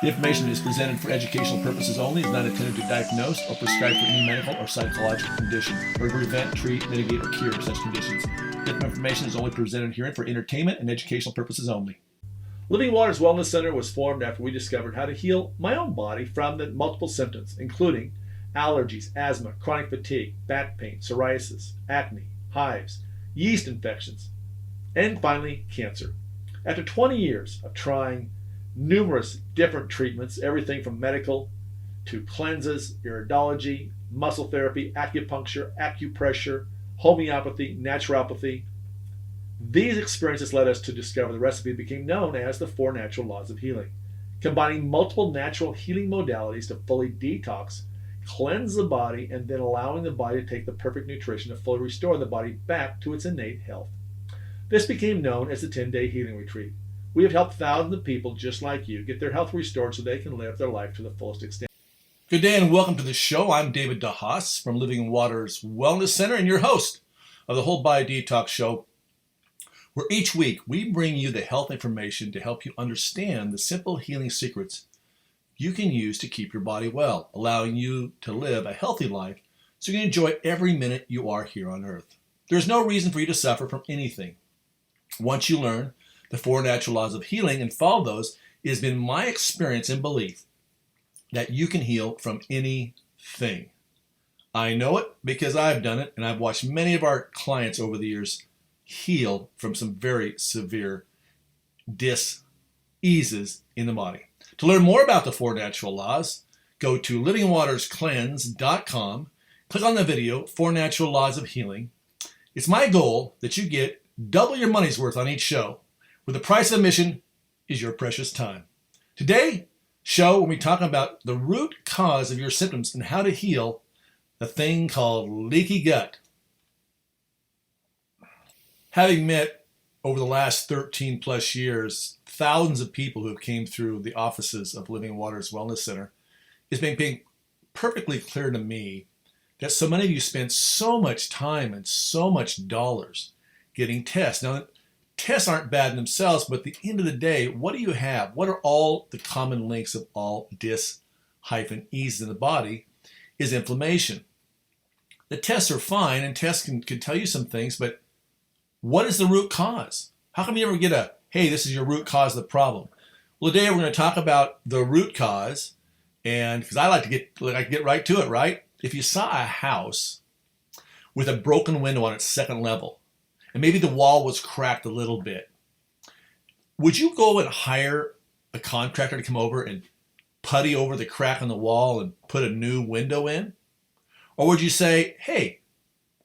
The information is presented for educational purposes only, is not intended to diagnose or prescribe for any medical or psychological condition, or to prevent, treat, mitigate, or cure such conditions. The information is only presented herein for entertainment and educational purposes only. Living Waters Wellness Center was formed after we discovered how to heal my own body from the multiple symptoms, including allergies, asthma, chronic fatigue, back pain, psoriasis, acne, hives, yeast infections, and finally, cancer. After 20 years of trying numerous different treatments, everything from medical to cleanses, iridology, muscle therapy, acupuncture, acupressure, homeopathy, naturopathy, these experiences led us to discover the recipe that became known as the 4 Natural Laws of Healing, combining multiple natural healing modalities to fully detox, cleanse the body, and then allowing the body to take the perfect nutrition to fully restore the body back to its innate health. This became known as the 10-Day Healing Retreat. We have helped thousands of people just like you get their health restored so they can live their life to the fullest extent. Good day and welcome to the show. I'm David DeHaas from Living Waters Wellness Center and your host of the Whole Body Detox Show, where each week we bring you the health information to help you understand the simple healing secrets you can use to keep your body well, allowing you to live a healthy life so you can enjoy every minute you are here on earth. There's no reason for you to suffer from anything. Once you learn the 4 natural laws of healing and follow those, it has been my experience and belief that you can heal from anything. I know it because I've done it, and I've watched many of our clients over the years heal from some very severe dis-eases in the body. To learn more about the 4 natural laws, go to livingwaterscleanse.com, click on the video, 4 Natural Laws of Healing. It's my goal that you get double your money's worth on each show, where the price of admission is your precious time. Today, show when we talk about the root cause of your symptoms and how to heal the thing called leaky gut. Having met over the last 13 plus years thousands of people who have came through the offices of Living Waters Wellness Center, it's been perfectly clear to me that so many of you spend so much time and so much dollars getting tests. Now, tests aren't bad in themselves, but at the end of the day, what do you have? What are all the common links of all dis-ease in the body? Is inflammation. The tests are fine, and tests can tell you some things, but what is the root cause? How come you ever get hey, this is your root cause of the problem? Well, today we're going to talk about the root cause, and because I like to get right to it, right? If you saw a house with a broken window on its second level, and maybe the wall was cracked a little bit, would you go and hire a contractor to come over and putty over the crack in the wall and put a new window in? Or would you say, hey,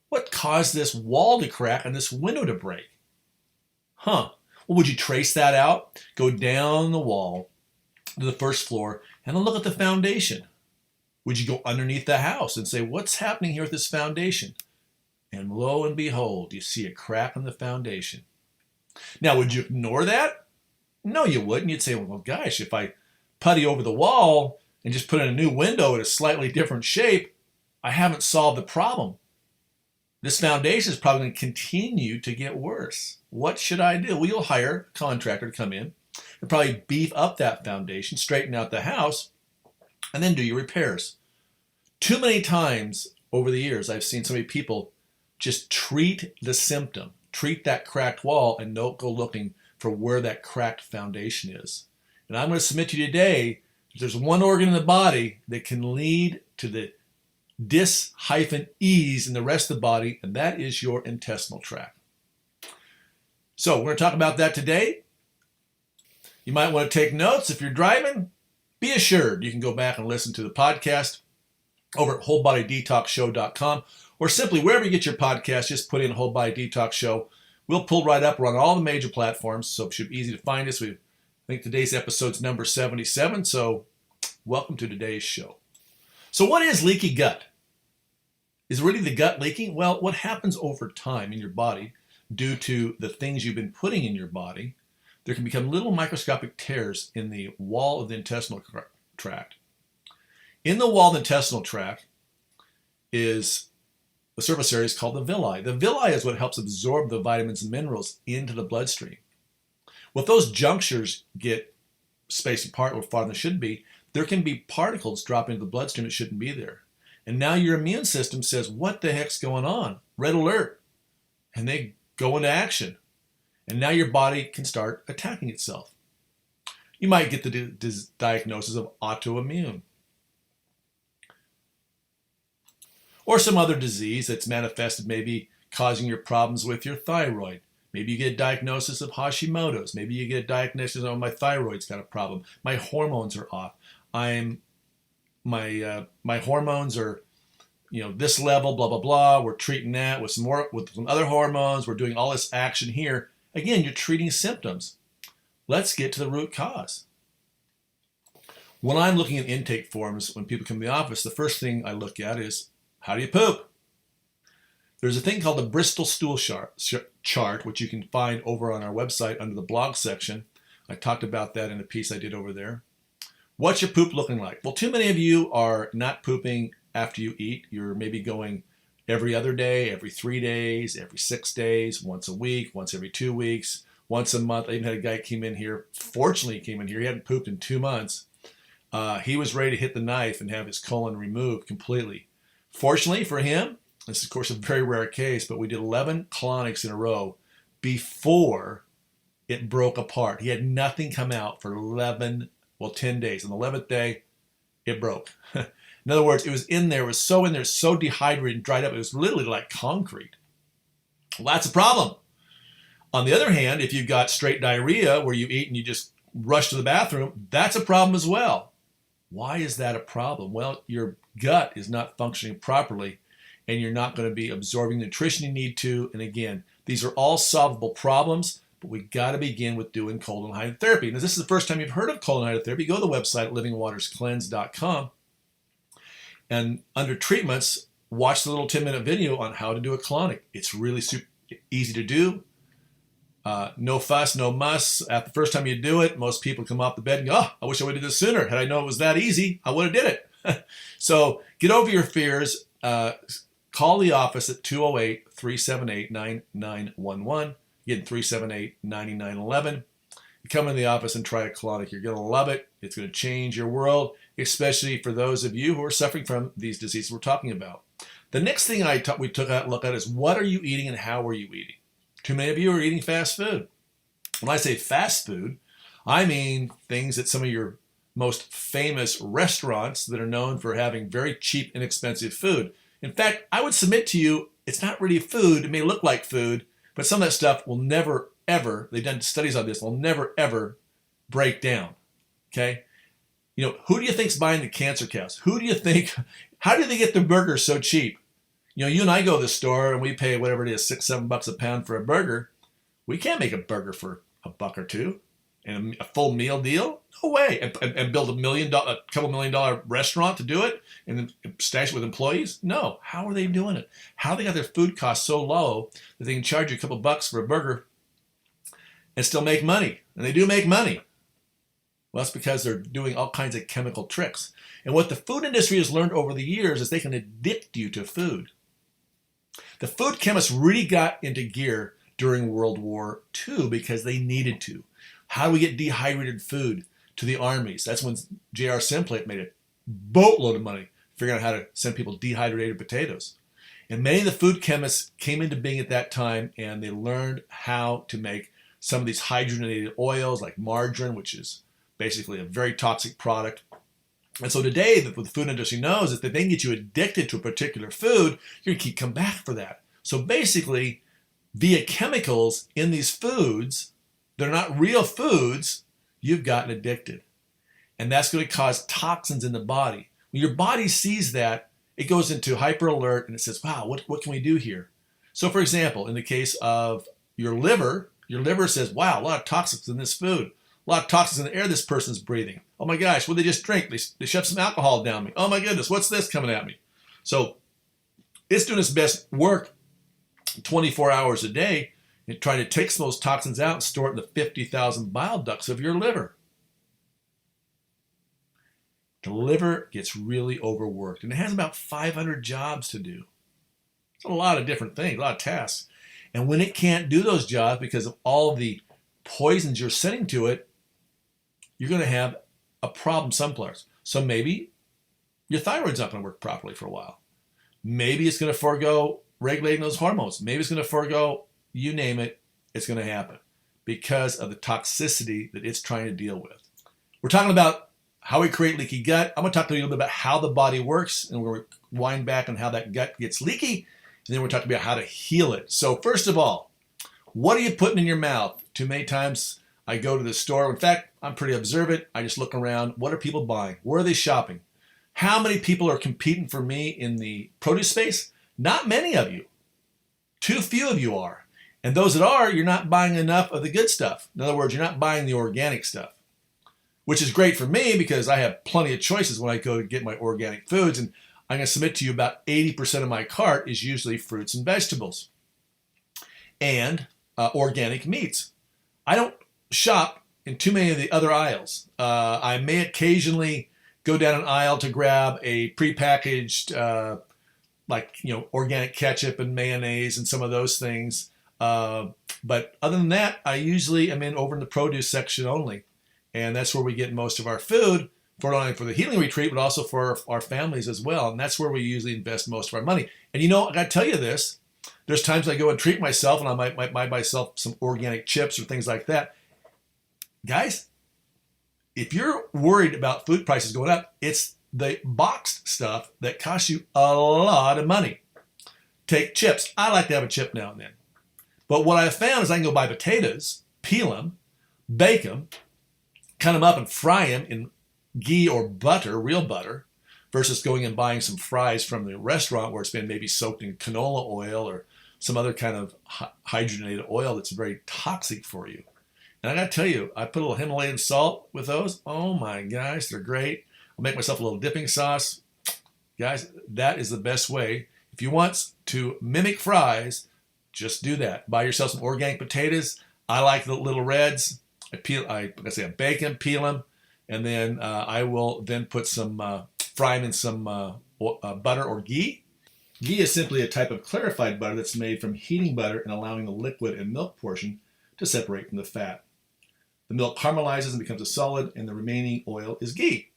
what caused this wall to crack and this window to break? Well, would you trace that out? Go down the wall to the first floor and then look at the foundation. Would you go underneath the house and say, what's happening here with this foundation? And lo and behold, you see a crack in the foundation. Now, would you ignore that? No, you wouldn't. You'd say, well, gosh, if I putty over the wall and just put in a new window in a slightly different shape, I haven't solved the problem. This foundation is probably going to continue to get worse. What should I do? Well, you'll hire a contractor to come in and probably beef up that foundation, straighten out the house, and then do your repairs. Too many times over the years, I've seen so many people just treat the symptom, treat that cracked wall, and don't go looking for where that cracked foundation is. And I'm going to submit to you today, there's one organ in the body that can lead to the dis-ease in the rest of the body, and that is your intestinal tract. So we're going to talk about that today. You might want to take notes if you're driving. Be assured you can go back and listen to the podcast over at wholebodydetoxshow.com, or simply wherever you get your podcast, just put in Whole Body Detox Show. We'll pull right up. We're on all the major platforms, so it should be easy to find us. I think today's episode's number 77, so welcome to today's show. So what is leaky gut? Is really the gut leaking? Well, what happens over time in your body due to the things you've been putting in your body, there can become little microscopic tears in the wall of the intestinal tract. In the wall of the intestinal tract is the surface area is called the villi. The villi is what helps absorb the vitamins and minerals into the bloodstream. Well, if those junctures get spaced apart or farther than it should be, there can be particles dropping into the bloodstream that shouldn't be there. And now your immune system says, what the heck's going on? Red alert. And they go into action. And now your body can start attacking itself. You might get the diagnosis of autoimmune. Or some other disease that's manifested, maybe causing your problems with your thyroid. Maybe you get a diagnosis of Hashimoto's. Maybe you get a diagnosis of my thyroid's got a problem. My hormones are off. My hormones are, this level, blah, blah, blah. We're treating that with some other hormones. We're doing all this action here. Again, you're treating symptoms. Let's get to the root cause. When I'm looking at intake forms, when people come to the office, the first thing I look at is, how do you poop? There's a thing called the Bristol stool chart, which you can find over on our website under the blog section. I talked about that in a piece I did over there. What's your poop looking like? Well, too many of you are not pooping after you eat. You're maybe going every other day, every 3 days, every 6 days, once a week, once every 2 weeks, once a month. I even had a guy came in here. Fortunately, he came in here. He hadn't pooped in 2 months. He was ready to hit the knife and have his colon removed completely. Fortunately for him, this is, of course, a very rare case, but we did 11 colonics in a row before it broke apart. He had nothing come out for 10 days. On the 11th day, it broke. In other words, it was in there, so dehydrated and dried up, it was literally like concrete. Well, that's a problem. On the other hand, if you've got straight diarrhea where you eat and you just rush to the bathroom, that's a problem as well. Why is that a problem? Well, your gut is not functioning properly, and you're not going to be absorbing the nutrition you need to. And again, these are all solvable problems, but we got to begin with doing colon hydrotherapy. And if this is the first time you've heard of colon hydrotherapy, go to the website, livingwaterscleanse.com. And under treatments, watch the little 10-minute video on how to do a colonic. It's really super easy to do. No fuss, no muss. At the first time you do it, most people come off the bed and go, I wish I would have did this sooner. Had I known it was that easy, I would have did it. So get over your fears. Call the office at 208-378-9911. Again, 378-9911. You come in the office and try a colonic. You're going to love it. It's going to change your world, especially for those of you who are suffering from these diseases we're talking about. The next thing we took a look at is, what are you eating and how are you eating? Too many of you are eating fast food. When I say fast food, I mean things at some of your most famous restaurants that are known for having very cheap, inexpensive food. In fact, I would submit to you, it's not really food. It may look like food, but some of that stuff will never, ever, they've done studies on this, will never, ever break down. Okay? Who do you think's buying the cancer cows? How do they get the burgers so cheap? You and I go to the store and we pay whatever it is, $6-7 a pound for a burger. We can't make a burger for $1 or $2 and a full meal deal. No way. And build a couple $1 million restaurant to do it and then stash it with employees? No. How are they doing it? How they got their food costs so low that they can charge you a couple bucks for a burger and still make money? And they do make money. Well, that's because they're doing all kinds of chemical tricks. And what the food industry has learned over the years is they can addict you to food. The food chemists really got into gear during World War II because they needed to. How do we get dehydrated food to the armies? That's when J.R. Simplate made a boatload of money figuring out how to send people dehydrated potatoes. And many of the food chemists came into being at that time, and they learned how to make some of these hydrogenated oils like margarine, which is basically a very toxic product. And so today, what the food industry knows is that they can get you addicted to a particular food, you're going to keep coming back for that. So basically, via chemicals in these foods, they're not real foods, you've gotten addicted. And that's going to cause toxins in the body. When your body sees that, it goes into hyper alert and it says, wow, what can we do here? So for example, in the case of your liver says, wow, a lot of toxins in this food. A lot of toxins in the air this person's breathing. Oh my gosh, what did they just drink? They shoved some alcohol down me. Oh my goodness, what's this coming at me? So it's doing its best work 24 hours a day and trying to take some of those toxins out and store it in the 50,000 bile ducts of your liver. The liver gets really overworked and it has about 500 jobs to do. It's a lot of different things, a lot of tasks. And when it can't do those jobs because of all of the poisons you're sending to it, you're going to have a problem someplace. So maybe your thyroid's not going to work properly for a while. Maybe it's going to forego regulating those hormones. Maybe it's going to forego, you name it, it's going to happen because of the toxicity that it's trying to deal with. We're talking about how we create leaky gut. I'm going to talk to you a little bit about how the body works, and we're going to wind back on how that gut gets leaky, and then we're talking about how to heal it. So first of all, what are you putting in your mouth? Too many times I go to the store. In fact, I'm pretty observant. I just look around. What are people buying? Where are they shopping? How many people are competing for me in the produce space? Not many of you. Too few of you are. And those that are, you're not buying enough of the good stuff. In other words, you're not buying the organic stuff, which is great for me because I have plenty of choices when I go to get my organic foods. And I'm going to submit to you about 80% of my cart is usually fruits and vegetables and organic meats. I don't shop in too many of the other aisles. I may occasionally go down an aisle to grab a prepackaged, organic ketchup and mayonnaise and some of those things. But other than that, I usually am over in the produce section only. And that's where we get most of our food, for not only for the healing retreat, but also for our families as well. And that's where we usually invest most of our money. And I got to tell you this, there's times I go and treat myself and I might buy myself some organic chips or things like that. Guys, if you're worried about food prices going up, it's the boxed stuff that costs you a lot of money. Take chips. I like to have a chip now and then. But what I found is I can go buy potatoes, peel them, bake them, cut them up and fry them in ghee or butter, real butter, versus going and buying some fries from the restaurant where it's been maybe soaked in canola oil or some other kind of hydrogenated oil that's very toxic for you. And I got to tell you, I put a little Himalayan salt with those. Oh my gosh, they're great. I'll make myself a little dipping sauce. Guys, that is the best way. If you want to mimic fries, just do that. Buy yourself some organic potatoes. I like the little reds. I bake them, peel them, and then I will then put fry them in some butter or ghee. Ghee is simply a type of clarified butter that's made from heating butter and allowing the liquid and milk portion to separate from the fat. The milk caramelizes and becomes a solid, and the remaining oil is ghee.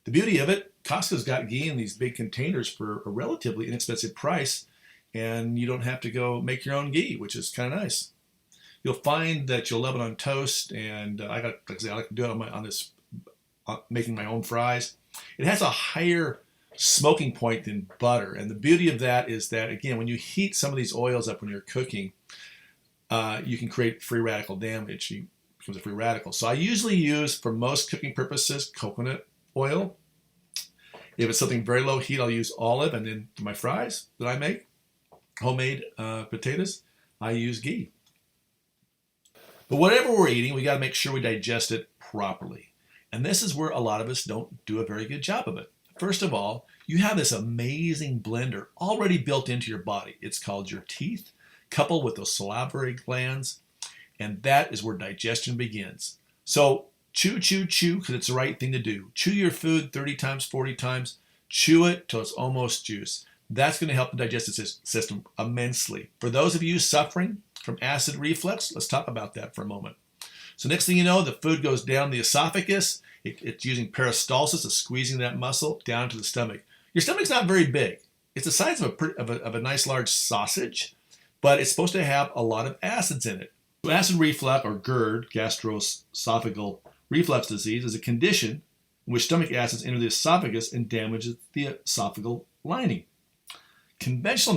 The beauty of it, Costco's got ghee in these big containers for a relatively inexpensive price, and you don't have to go make your own ghee, which is kind of nice. You'll find that you'll love it on toast, and I like to do it making my own fries. It has a higher smoking point than butter, and the beauty of that is that, again, when you heat some of these oils up when you're cooking, you can create free radical damage. It becomes a free radical. So I usually use, for most cooking purposes, coconut oil. If it's something very low heat, I'll use olive, and then for my fries that I make, homemade potatoes, I use ghee. But whatever we're eating, we got to make sure we digest it properly. And this is where a lot of us don't do a very good job of it. First of all, you have this amazing blender already built into your body. It's called your teeth, coupled with those salivary glands, and that is where digestion begins. So chew, because it's the right thing to do. Chew your food 30 times, 40 times. Chew it till it's almost juice. That's going to help the digestive system immensely. For those of you suffering from acid reflux, let's talk about that for a moment. So next thing you know, the food goes down the esophagus. It's using peristalsis, squeezing that muscle down to the stomach. Your stomach's not very big. It's the size of a nice large sausage, but it's supposed to have a lot of acids in it. So acid reflux, or GERD, gastroesophageal reflux disease, is a condition in which stomach acids enter the esophagus and damages the esophageal lining. Conventional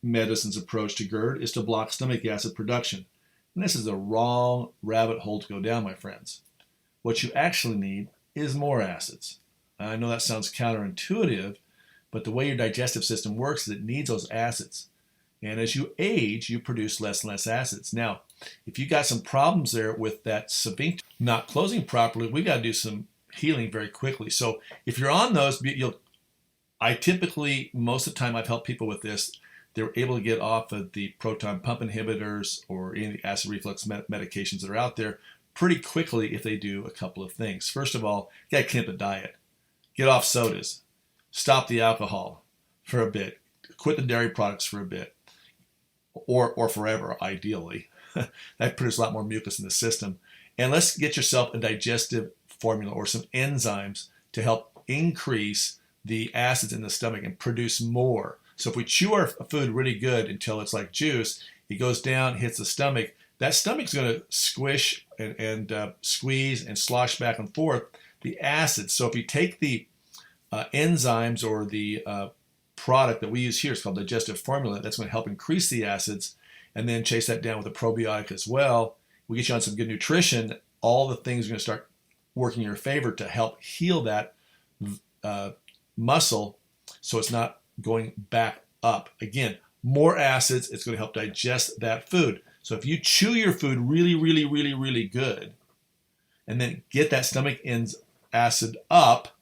medicine's approach to GERD is to block stomach acid production. And this is the wrong rabbit hole to go down, my friends. What you actually need is more acids. I know that sounds counterintuitive, but the way your digestive system works is it needs those acids. And as you age, you produce less and less acids. Now, if you got some problems there with that sphincter not closing properly, we got to do some healing very quickly. So if you're on those, I typically, most of the time I've helped people with this, they're able to get off of the proton pump inhibitors or any of the acid reflux medications that are out there pretty quickly if they do a couple of things. First of all, you got to clean up the diet. Get off sodas. Stop the alcohol for a bit. Quit the dairy products for a bit. Or forever, ideally. That produces a lot more mucus in the system. And let's get yourself a digestive formula or some enzymes to help increase the acids in the stomach and produce more. So if we chew our food really good until it's like juice, it goes down, hits the stomach, that stomach's going to squish and squeeze and slosh back and forth the acids. So if you take the enzymes or the product that we use here, it's called digestive formula, that's going to help increase the acids, and then chase that down with a probiotic as well. We get you on some good nutrition, all the things are going to start working in your favor to help heal that muscle so it's not going back up. Again, more acids, it's going to help digest that food. So if you chew your food really, really, really, really good and then get that stomach acid up,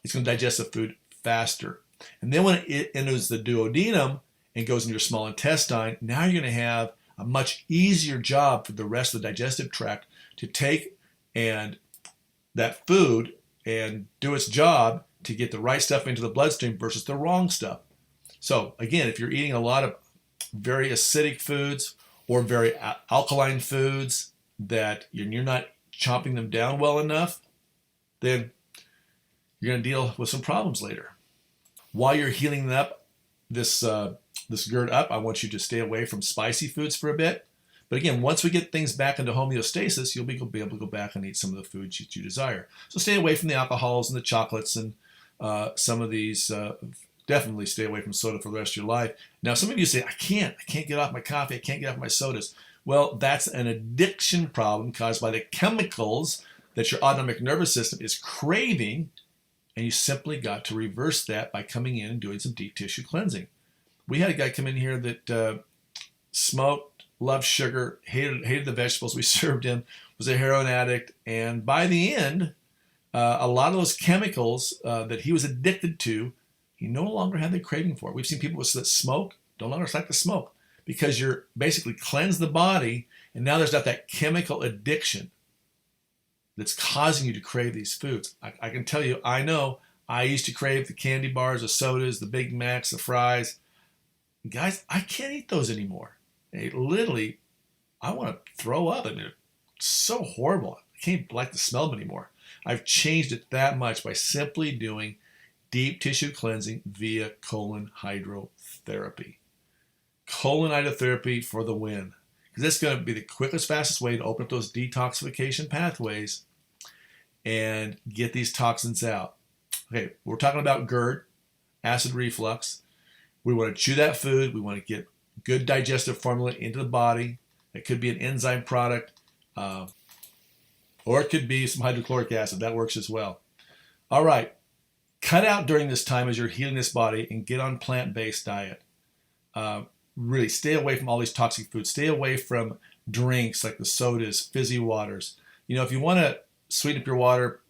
it's going to digest the food faster. And then when it enters the duodenum and goes into your small intestine, now you're going to have a much easier job for the rest of the digestive tract to take and that food and do its job to get the right stuff into the bloodstream versus the wrong stuff. So again, if you're eating a lot of very acidic foods or very alkaline foods that you're not chopping them down well enough, then you're going to deal with some problems later. While you're healing up this GERD up, I want you to stay away from spicy foods for a bit. But again, once we get things back into homeostasis, you'll be able to go back and eat some of the foods that you desire. So stay away from the alcohols and the chocolates and some of these. Definitely stay away from soda for the rest of your life. Now, some of you say, I can't get off my coffee. I can't get off my sodas. Well, that's an addiction problem caused by the chemicals that your autonomic nervous system is craving. And you simply got to reverse that by coming in and doing some deep tissue cleansing. We had a guy come in here that smoked, loved sugar, hated the vegetables we served him, was a heroin addict, and by the end, a lot of those chemicals that he was addicted to, he no longer had the craving for it. We've seen people that smoke, no longer like to smoke, because you're basically cleansed the body, and now there's not that chemical addiction that's causing you to crave these foods. I can tell you, I know, I used to crave the candy bars, the sodas, the Big Macs, the fries. Guys, I can't eat those anymore. Literally, I want to throw up. I mean, it's so horrible. I can't like the smell of them anymore. I've changed it that much by simply doing deep tissue cleansing via colon hydrotherapy. Colon hydrotherapy for the win. Because it's going to be the quickest, fastest way to open up those detoxification pathways and get these toxins out. Okay, we're talking about GERD, acid reflux. We want to chew that food. We want to get good digestive formula into the body. It could be an enzyme product, or it could be some hydrochloric acid. That works as well. All right, cut out during this time as you're healing this body and get on plant-based diet. Really stay away from all these toxic foods. Stay away from drinks like the sodas, fizzy waters. You know, if you want to sweeten up your water,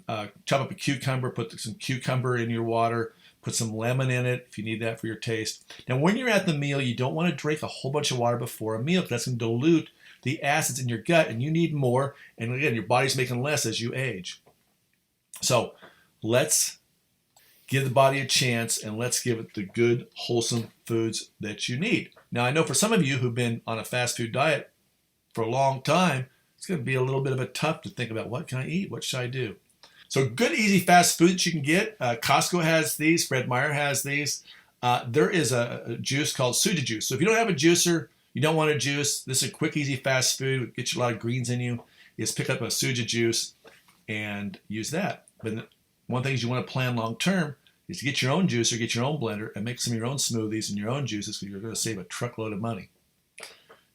chop up a cucumber, put some cucumber in your water, put some lemon in it if you need that for your taste. Now, when you're at the meal, you don't want to drink a whole bunch of water before a meal because that's going to dilute the acids in your gut, and you need more. And again, your body's making less as you age. So let's give the body a chance, and let's give it the good, wholesome foods that you need. Now, I know for some of you who've been on a fast food diet for a long time, it's going to be a little bit of a tough to think about, what can I eat? What should I do? So good, easy, fast food that you can get. Costco has these. Fred Meyer has these. There is a juice called Suja juice. So if you don't have a juicer, you don't want a juice, this is a quick, easy, fast food. Get you a lot of greens in you. Is pick up a Suja juice and use that. But one thing you want to plan long term is to get your own juicer, get your own blender, and make some of your own smoothies and your own juices, because you're going to save a truckload of money.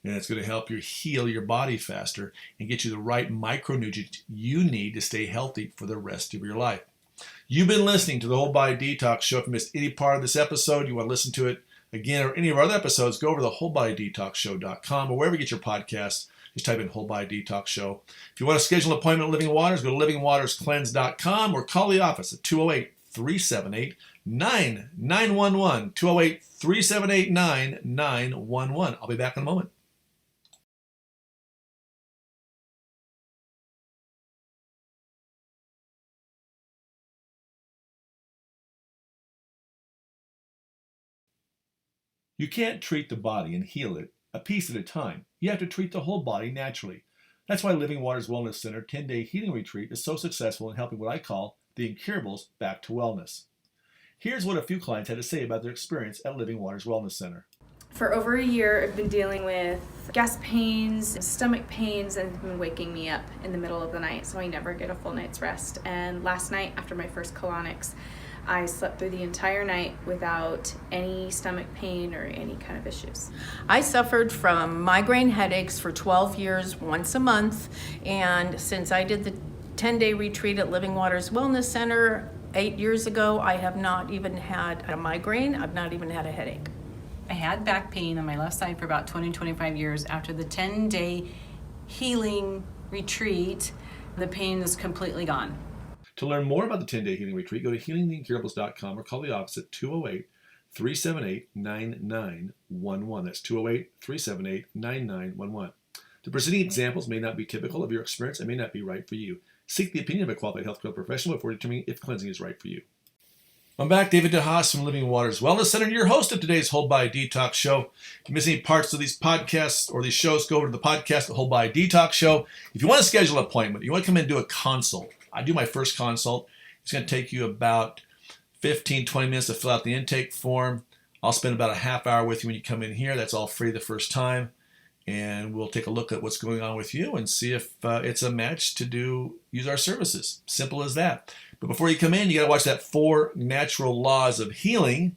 And it's going to help you heal your body faster and get you the right micronutrients you need to stay healthy for the rest of your life. You've been listening to the Whole Body Detox Show. If you missed any part of this episode, you want to listen to it again or any of our other episodes, go over to wholebodydetoxshow.com or wherever you get your podcasts. Just type in Whole Body Detox Show. If you want to schedule an appointment at Living Waters, go to livingwaterscleanse.com or call the office at 208-378-9911. 208-378-9911. I'll be back in a moment. You can't treat the body and heal it a piece at a time. You have to treat the whole body naturally. That's why Living Waters Wellness Center 10-day healing retreat is so successful in helping what I call the incurables back to wellness. Here's what a few clients had to say about their experience at Living Waters Wellness Center. For over a year, I've been dealing with gas pains, stomach pains, and it's been waking me up in the middle of the night, so I never get a full night's rest. And last night, after my first colonics, I slept through the entire night without any stomach pain or any kind of issues. I suffered from migraine headaches for 12 years, once a month, and since I did the 10-day retreat at Living Waters Wellness Center 8 years ago, I have not even had a migraine. I've not even had a headache. I had back pain on my left side for about 25 years. After the 10-day healing retreat, the pain is completely gone. To learn more about the 10-day healing retreat, go to healingtheincurables.com or call the office at 208-378-9911. That's 208-378-9911. The preceding examples may not be typical of your experience and may not be right for you. Seek the opinion of a qualified healthcare professional before determining if cleansing is right for you. I'm back, David DeHaas from Living Waters Wellness Center, and your host of today's Whole Body Detox Show. If you miss any parts of these podcasts or these shows, go over to the podcast, the Whole Body Detox Show. If you want to schedule an appointment, you want to come in and do a consult. I do my first consult. It's going to take you about 15, 20 minutes to fill out the intake form. I'll spend about a half hour with you when you come in here. That's all free the first time. And we'll take a look at what's going on with you and see if it's a match to use our services. Simple as that. But before you come in, you got to watch that 4 Natural Laws of Healing.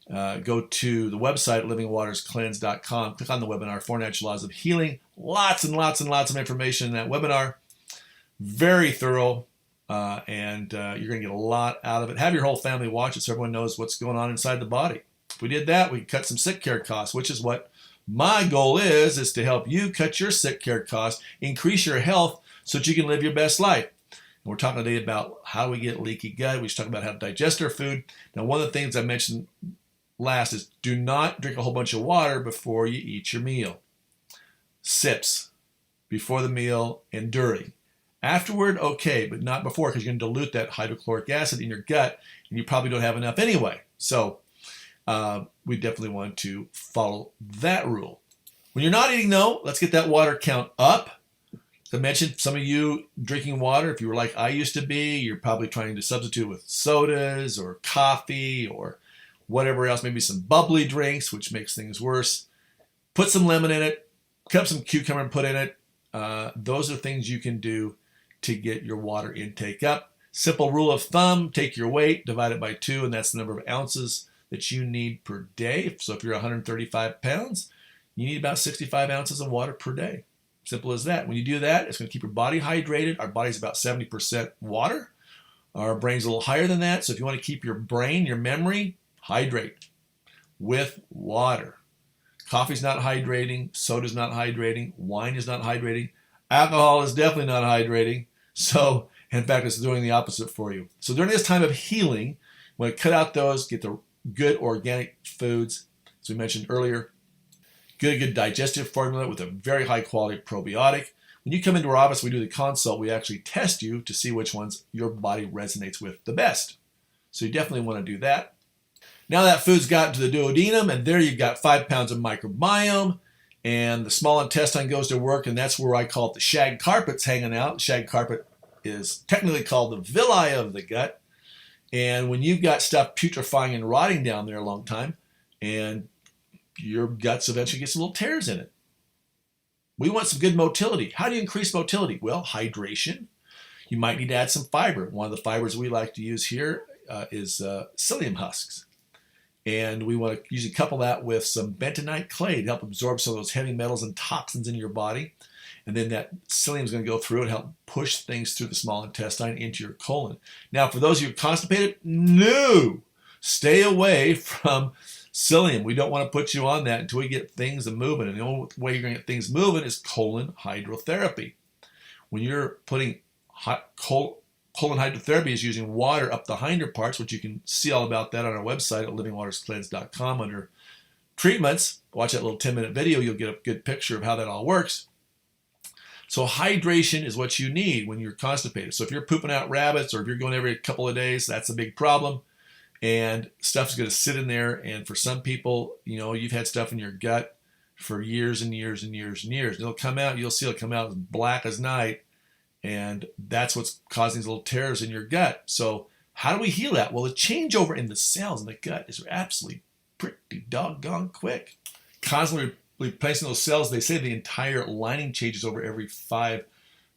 Go to the website, livingwaterscleanse.com. Click on the webinar, 4 Natural Laws of Healing. Lots and lots and lots of information in that webinar. Very thorough, and you're going to get a lot out of it. Have your whole family watch it so everyone knows what's going on inside the body. If we did that, we could cut some sick care costs, which is what my goal is to help you cut your sick care costs, increase your health so that you can live your best life. And we're talking today about how we get leaky gut. We should talk about how to digest our food. Now, one of the things I mentioned last is do not drink a whole bunch of water before you eat your meal. Sips before the meal and during. Afterward, okay, but not before, because you're going to dilute that hydrochloric acid in your gut, and you probably don't have enough anyway. So we definitely want to follow that rule. When you're not eating, though, let's get that water count up. As I mentioned, some of you drinking water, if you were like I used to be, you're probably trying to substitute with sodas or coffee or whatever else, maybe some bubbly drinks, which makes things worse. Put some lemon in it, cut up some cucumber and put in it. Those are things you can do to get your water intake up. Simple rule of thumb, take your weight, divide it by 2, and that's the number of ounces that you need per day. So if you're 135 pounds, you need about 65 ounces of water per day. Simple as that. When you do that, it's going to keep your body hydrated. Our body's about 70% water. Our brain's a little higher than that. So if you want to keep your brain, your memory, hydrate with water. Coffee's not hydrating. Soda's not hydrating. Wine is not hydrating. Alcohol is definitely not hydrating. So, in fact, it's doing the opposite for you. So during this time of healing, we want to cut out those, get the good organic foods, as we mentioned earlier. Good digestive formula with a very high quality probiotic. When you come into our office, we do the consult. We actually test you to see which ones your body resonates with the best. So you definitely want to do that. Now that food's gotten to the duodenum, and there you've got 5 pounds of microbiome, and the small intestine goes to work, and that's where I call it the shag carpet's hanging out. The shag carpet is technically called the villi of the gut. And when you've got stuff putrefying and rotting down there a long time, and your guts eventually get some little tears in it. We want some good motility. How do you increase motility? Well, hydration. You might need to add some fiber. One of the fibers we like to use here is psyllium husks. And we want to usually couple that with some bentonite clay to help absorb some of those heavy metals and toxins into your body. And then that psyllium is going to go through and help push things through the small intestine into your colon. Now, for those of you who are constipated, no! Stay away from psyllium. We don't want to put you on that until we get things moving. And the only way you're going to get things moving is colon hydrotherapy. When you're putting colon hydrotherapy is using water up the hinder parts, which you can see all about that on our website at livingwaterscleanse.com under treatments. Watch that little 10-minute video. You'll get a good picture of how that all works. So hydration is what you need when you're constipated. So if you're pooping out rabbits or if you're going every couple of days, that's a big problem. And stuff's going to sit in there. And for some people, you've had stuff in your gut for years and years and years and years. It'll come out, you'll see it'll come out as black as night, and that's what's causing these little tears in your gut. So how do we heal that? Well, the changeover in the cells in the gut is absolutely pretty doggone quick. Constantly replacing those cells, they say the entire lining changes over every 5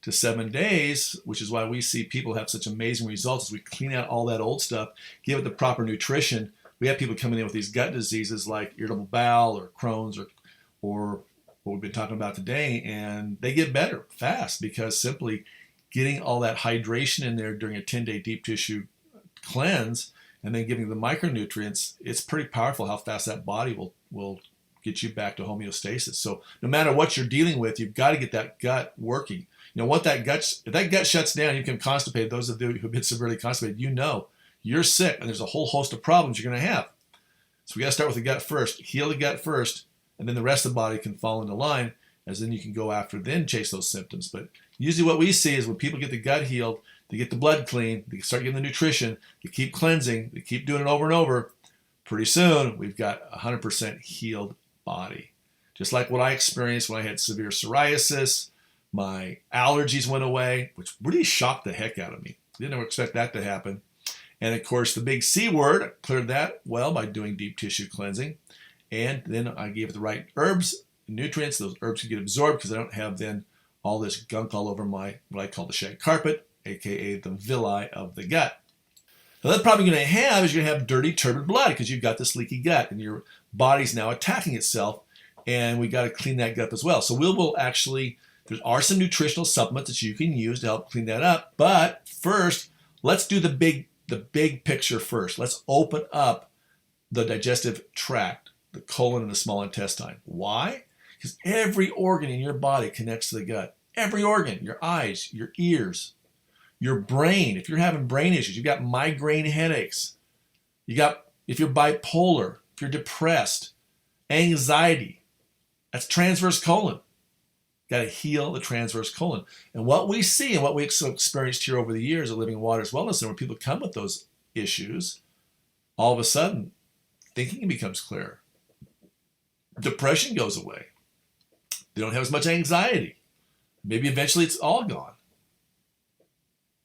to 7 days, which is why we see people have such amazing results as we clean out all that old stuff, give it the proper nutrition. We have people coming in with these gut diseases like irritable bowel or Crohn's or what we've been talking about today, and they get better fast because simply getting all that hydration in there during a 10-day deep tissue cleanse and then giving the micronutrients, it's pretty powerful how fast that body will get you back to homeostasis. So no matter what you're dealing with, you've got to get that gut working. You know, if that gut shuts down, you become constipated. Those of you who've been severely constipated, you know you're sick, and there's a whole host of problems you're going to have. So we got to start with the gut first, heal the gut first, and then the rest of the body can fall into line, as then you can go after, then chase those symptoms. But usually what we see is when people get the gut healed, they get the blood clean, they start getting the nutrition, they keep cleansing, they keep doing it over and over. Pretty soon, we've got 100% healed body. Just like what I experienced when I had severe psoriasis, my allergies went away, which really shocked the heck out of me. Didn't ever expect that to happen. And of course, the big C word, I cleared that well by doing deep tissue cleansing. And then I gave it the right herbs, nutrients. Those herbs can get absorbed because I don't have then all this gunk all over my, what I call the shag carpet, aka the villi of the gut. Now, the problem you're going to have is you're going to have dirty, turbid blood because you've got this leaky gut and your body's now attacking itself, and we got to clean that gut as well. So we'll actually, there are some nutritional supplements that you can use to help clean that up. But first, let's do the big picture first. Let's open up the digestive tract, the colon and the small intestine. Why? Because every organ in your body connects to the gut. Every organ, your eyes, your ears, your brain. If you're having brain issues, you've got migraine headaches, if you're bipolar, if you're depressed, anxiety, that's transverse colon. Got to heal the transverse colon. And what we see and what we experienced here over the years at Living Waters Wellness Center, when people come with those issues, all of a sudden, thinking becomes clearer. Depression goes away. They don't have as much anxiety. Maybe eventually it's all gone.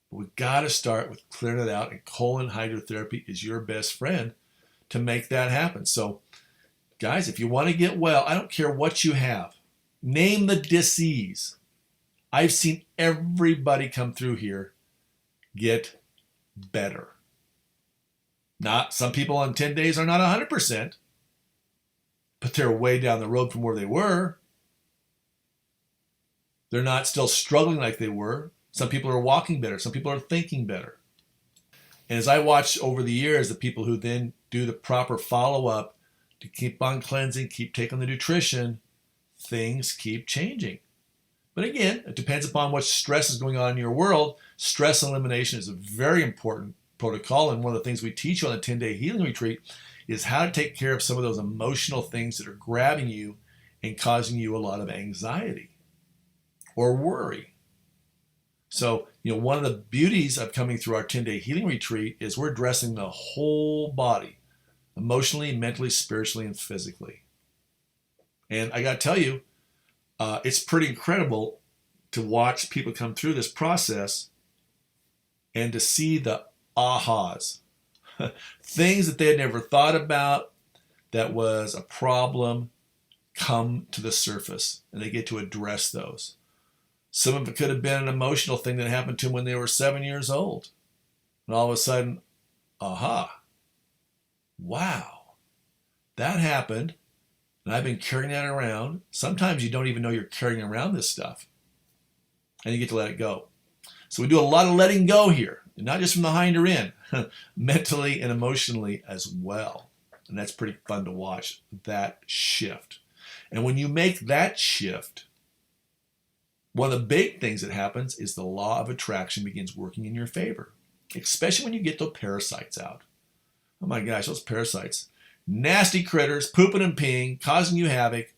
But we've got to start with clearing it out, and colon hydrotherapy is your best friend to make that happen. So, guys, if you want to get well, I don't care what you have. Name the disease. I've seen everybody come through here get better. Not some people on 10 days are not 100%, but they're way down the road from where they were. They're not still struggling like they were. Some people are walking better. Some people are thinking better. And as I watch over the years, the people who then do the proper follow-up to keep on cleansing, keep taking the nutrition, things keep changing. But again, it depends upon what stress is going on in your world. Stress elimination is a very important protocol, and one of the things we teach you on the 10-day healing retreat is how to take care of some of those emotional things that are grabbing you and causing you a lot of anxiety or worry. So, one of the beauties of coming through our 10-day healing retreat is we're addressing the whole body, emotionally, mentally, spiritually, and physically. And I got to tell you, it's pretty incredible to watch people come through this process and to see the ahas, things that they had never thought about that was a problem come to the surface, and they get to address those. Some of it could have been an emotional thing that happened to them when they were 7 years old. And all of a sudden, aha, wow, that happened. And I've been carrying that around. Sometimes you don't even know you're carrying around this stuff. And you get to let it go. So we do a lot of letting go here. And not just from the hind or in, mentally and emotionally as well. And that's pretty fun to watch, that shift. And when you make that shift, one of the big things that happens is the law of attraction begins working in your favor, especially when you get those parasites out. Oh my gosh, those parasites. Nasty critters, pooping and peeing, causing you havoc.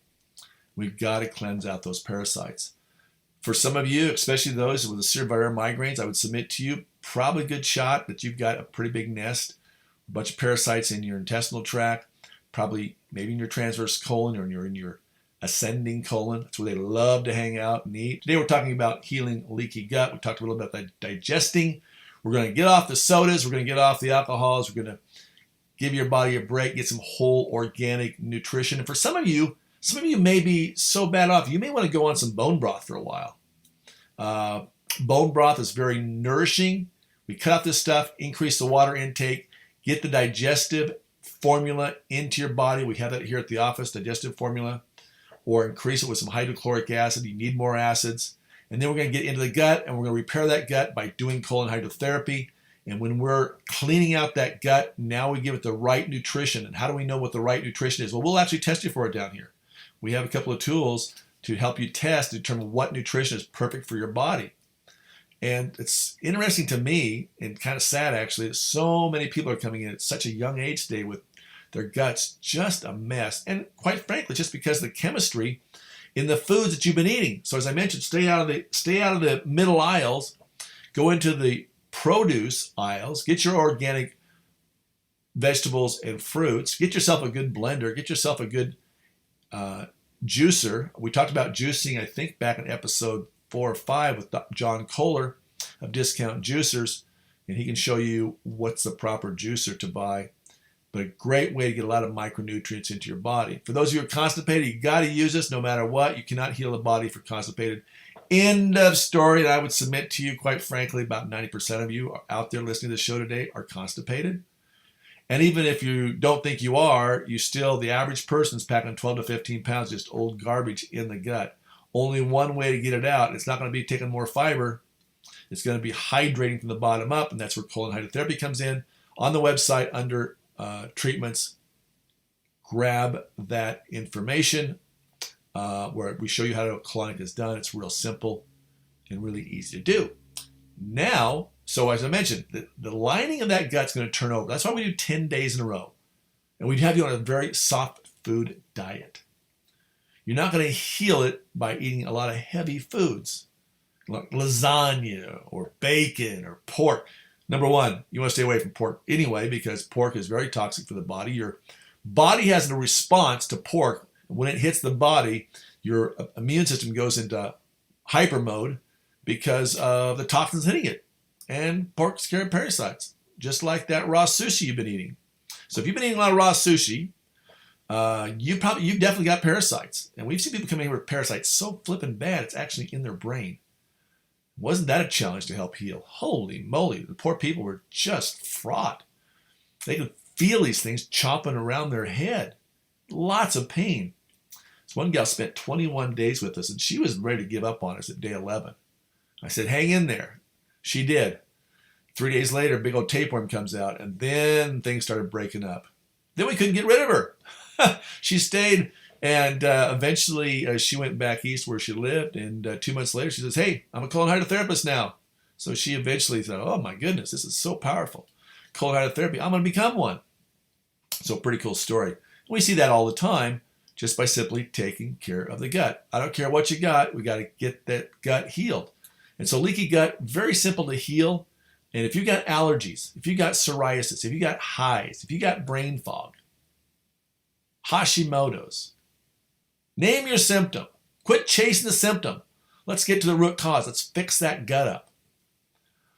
We've got to cleanse out those parasites. For some of you, especially those with the severe migraines, I would submit to you, probably a good shot that you've got a pretty big nest, a bunch of parasites in your intestinal tract, probably maybe in your transverse colon or in your ascending colon. That's where they love to hang out and eat. Today we're talking about healing leaky gut. We talked a little about digesting. We're going to get off the sodas. We're going to get off the alcohols. We're going to give your body a break, get some whole organic nutrition. And for some of you may be so bad off, you may want to go on some bone broth for a while. Bone broth is very nourishing. We cut out this stuff, increase the water intake, get the digestive formula into your body. We have that here at the office, digestive formula, or increase it with some hydrochloric acid. You need more acids. And then we're going to get into the gut, and we're going to repair that gut by doing colon hydrotherapy. And when we're cleaning out that gut, now we give it the right nutrition. And how do we know what the right nutrition is? Well, we'll actually test you for it down here. We have a couple of tools to help you test, to determine what nutrition is perfect for your body. And it's interesting to me, and kind of sad actually, that so many people are coming in at such a young age today with their guts just a mess. And quite frankly, just because of the chemistry in the foods that you've been eating. So as I mentioned, stay out of the middle aisles, go into the produce aisles, get your organic vegetables and fruits, get yourself a good blender, get yourself a good juicer. We talked about juicing, I think, back in episode 4 or 5 with John Kohler of Discount Juicers, and he can show you what's the proper juicer to buy. But a great way to get a lot of micronutrients into your body. For those of you who are constipated, you got to use this no matter what. You cannot heal the body if you're constipated. End of story. And I would submit to you, quite frankly, about 90% of you out there listening to the show today are constipated. And even if you don't think you are, the average person's packing 12 to 15 pounds just old garbage in the gut. Only one way to get it out. It's not going to be taking more fiber. It's going to be hydrating from the bottom up, and that's where colon hydrotherapy comes in. On the website under treatments, grab that information where we show you how a colonic is done. It's real simple and really easy to do. Now, so as I mentioned, the lining of that gut's going to turn over. That's why we do 10 days in a row. And we have you on a very soft food diet. You're not going to heal it by eating a lot of heavy foods, like lasagna or bacon or pork. Number one, you want to stay away from pork anyway, because pork is very toxic for the body. Your body has a response to pork. When it hits the body, your immune system goes into hyper mode because of the toxins hitting it. And pork's carrying parasites, just like that raw sushi you've been eating. So if you've been eating a lot of raw sushi, you've definitely got parasites. And we've seen people come in with parasites so flippin' bad, it's actually in their brain. Wasn't that a challenge to help heal? Holy moly, the poor people were just fraught. They could feel these things chomping around their head. Lots of pain. So one gal spent 21 days with us, and she was ready to give up on us at day 11. I said, hang in there. She did. 3 days later, big old tapeworm comes out, and then things started breaking up. Then we couldn't get rid of her. She stayed. And eventually she went back east where she lived. And 2 months later, she says, hey, I'm a colon hydrotherapist now. So she eventually thought, oh, my goodness, this is so powerful. Colon hydrotherapy, I'm going to become one. So pretty cool story. And we see that all the time just by simply taking care of the gut. I don't care what you got. We got to get that gut healed. And so leaky gut, very simple to heal. And if you got allergies, if you got psoriasis, if you got hives, if you got brain fog, Hashimoto's, name your symptom. Quit chasing the symptom. Let's get to the root cause. Let's fix that gut up.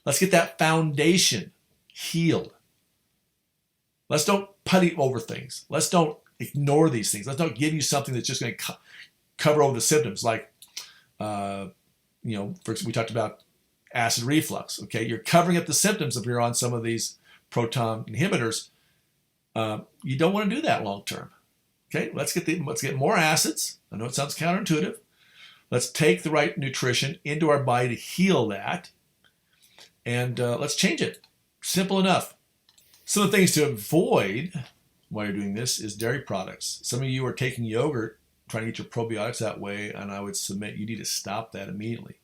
Let's get that foundation healed. Let's don't putty over things. Let's don't ignore these things. Let's not give you something that's just going to cover over the symptoms. Like, we talked about acid reflux. Okay, you're covering up the symptoms if you're on some of these proton inhibitors. You don't want to do that long term. Okay, let's get more acids. I know it sounds counterintuitive. Let's take the right nutrition into our body to heal that, and let's change it. Simple enough. Some of the things to avoid while you're doing this is dairy products. Some of you are taking yogurt, trying to get your probiotics that way, and I would submit you need to stop that immediately.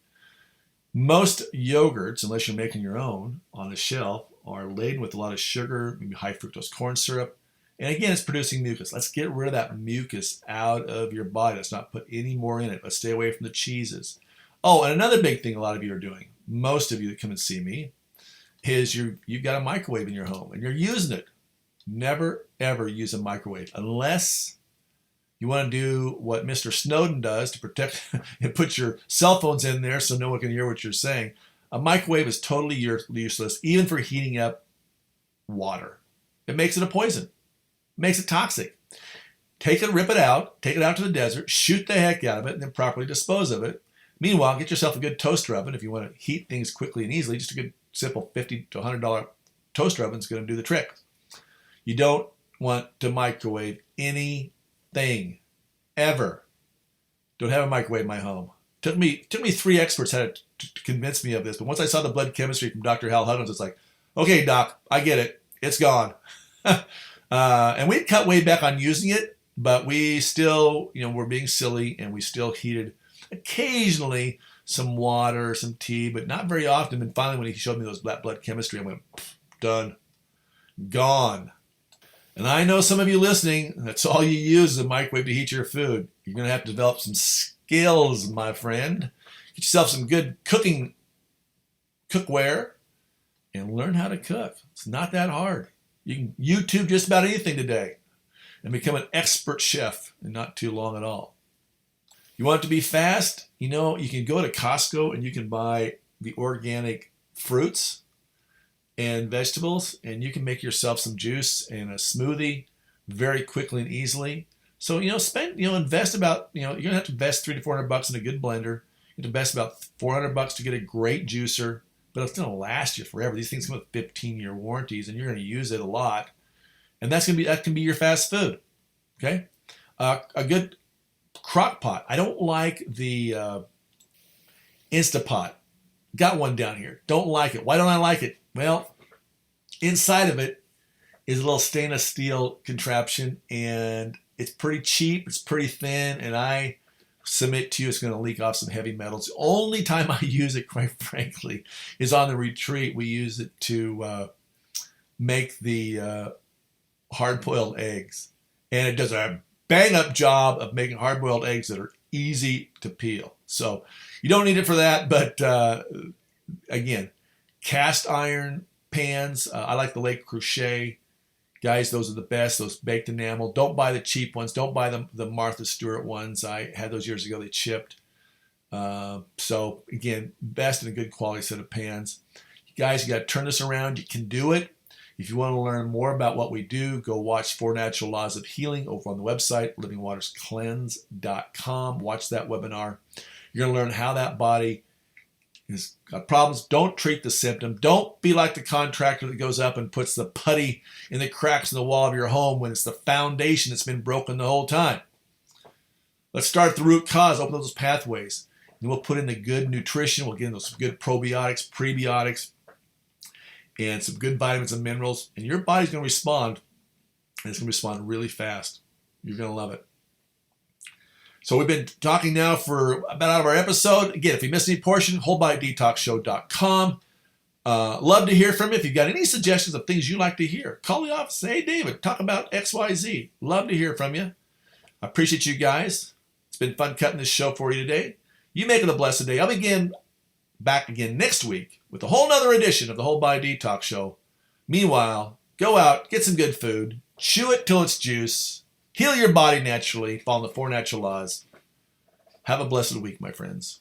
Most yogurts, unless you're making your own on the shelf, are laden with a lot of sugar, maybe high fructose corn syrup. And again, it's producing mucus. Let's get rid of that mucus out of your body. Let's not put any more in it. Let's stay away from the cheeses. Oh, and another big thing a lot of you are doing, most of you that come and see me, is you've got a microwave in your home and you're using it. Never, ever use a microwave unless You want to do what Mr. Snowden does to protect and put your cell phones in there so no one can hear what you're saying. A microwave is totally useless, even for heating up water. It makes it a poison. It makes it toxic. Take it, rip it out, take it out to the desert, shoot the heck out of it, and then properly dispose of it. Meanwhile, get yourself a good toaster oven if you want to heat things quickly and easily. Just a good, simple $50 to $100 toaster oven is going to do the trick. You don't want to microwave anything, ever. Don't have a microwave in my home. Took me 3 experts had to convince me of this, but once I saw the blood chemistry from Dr. Hal Huggins, it's like, okay, doc, I get it. It's gone. And we'd cut way back on using it, but we still, we're being silly, and we still heated occasionally some water, some tea, but not very often. And finally, when he showed me those black blood chemistry, I went, done, gone. And I know some of you listening, that's all you use is a microwave to heat your food. You're going to have to develop some skills, my friend. Get yourself some good cookware and learn how to cook. It's not that hard. You can YouTube just about anything today and become an expert chef in not too long at all. You want it to be fast? You can go to Costco and you can buy the organic fruits and vegetables, and you can make yourself some juice and a smoothie very quickly and easily. So, invest about, you're going to have to invest $300 to $400 in a good blender. You have to invest about $400 to get a great juicer, but it's going to last you forever. These things come with 15-year warranties, and you're going to use it a lot. And that can be your fast food. Okay? A good crock pot. I don't like the Instapot. Got one down here. Don't like it. Why don't I like it? Well, inside of it is a little stainless steel contraption, and it's pretty cheap, it's pretty thin, and I submit to you it's going to leak off some heavy metals. The only time I use it, quite frankly, is on the retreat. We use it to make the hard-boiled eggs, and it does a bang-up job of making hard-boiled eggs that are easy to peel. So you don't need it for that, but again, cast iron pans. I like the Le Creuset. Guys, those are the best, those baked enamel. Don't buy the cheap ones. Don't buy the Martha Stewart ones. I had those years ago. They chipped. So, again, best in a good quality set of pans. Guys, you got to turn this around. You can do it. If you want to learn more about what we do, go watch 4 Natural Laws of Healing over on the website, livingwaterscleanse.com. Watch that webinar. You're going to learn how that body has got problems. Don't treat the symptom. Don't be like the contractor that goes up and puts the putty in the cracks in the wall of your home when it's the foundation that's been broken the whole time. Let's start at the root cause, open those pathways. And we'll put in the good nutrition. We'll get in those good probiotics, prebiotics, and some good vitamins and minerals. And your body's going to respond, and it's going to respond really fast. You're going to love it. So we've been talking now for about out of our episode. Again, if you missed any portion, wholebodydetoxshow.com. Love to hear from you. If you've got any suggestions of things you'd like to hear, call the office. Say, hey, David, talk about XYZ. Love to hear from you. I appreciate you guys. It's been fun cutting this show for you today. You make it a blessed day. I'll be back again next week with a whole nother edition of the Whole Body Detox Show. Meanwhile, go out, get some good food, chew it till it's juice, heal your body naturally, follow the 4 natural laws. Have a blessed week, my friends.